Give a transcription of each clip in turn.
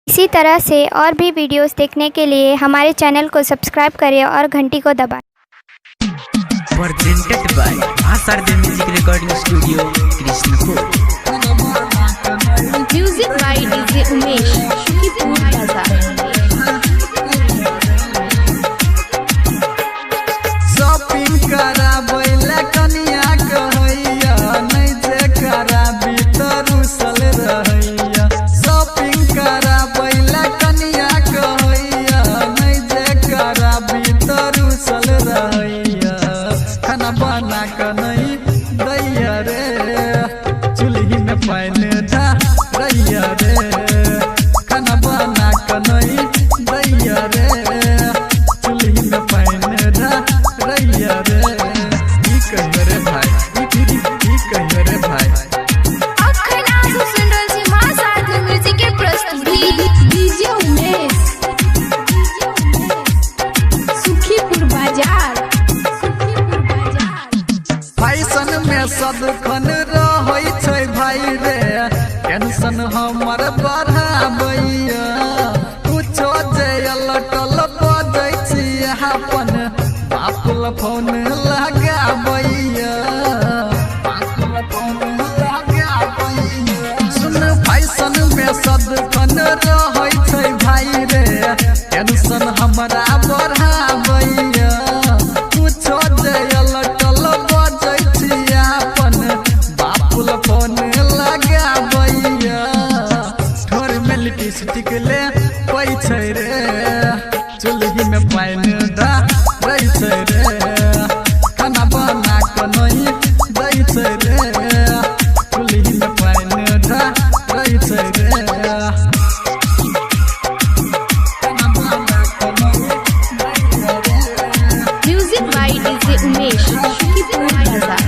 इसी तरह से और भी वीडियोस देखने के लिए हमारे चैनल को सब्सक्राइब करें और घंटी को दबाएं। Presented by Asarde Music Recording Studio, Krishnapur. Music by DJ Umesh, Shukipur Bazaar. Shopping कराबैला कनिया कहैया नहीं जे कराबी त रुसल रहैया। शॉपिंग कराबैला कनिया कहैया नहीं जे कराबी त रुसल रहैया। खाना बना के नहीं दैया रे चूल्ही में पानी धा रैया रे। खाना बना के नहीं दैया रे चूल्ही में पानी धा रैया रे। की कहियो रे भाई, की कहियो रे भाई। अखन आजू सुन रहल छी मां सारथी म्यूजिक के प्रस्तुति डीजे उमेश सुखीपुर बाजार। फैशन में सदखन रहै छै भाई रे टेंशन हमर बढ़ाबैया। कुछो जे अलटल बजै छी अपन बापुल फोन लगाबैया। सुन फैशन में सदखन रहै छै भाई रे टेंशन हमरा बढ़ाबैया। कुछो जे अलटल बजै छी अपन बापुल फोन लगाबैया। ठोर में लिपस्टिक ले पै छै रे चूल्ही में पानि दै छै रे। खाना बना के नहीं दै छै रे चूल्ही में पानि दै छै रे। खाना बना के नहीं दै रे। Music by DJ Umesh Sukhipur बाजार।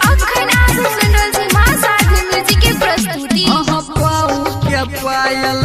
अखन आजू सुन रहल छी मां सारथी म्यूजिक के प्रस्तुति पाऊ के पायल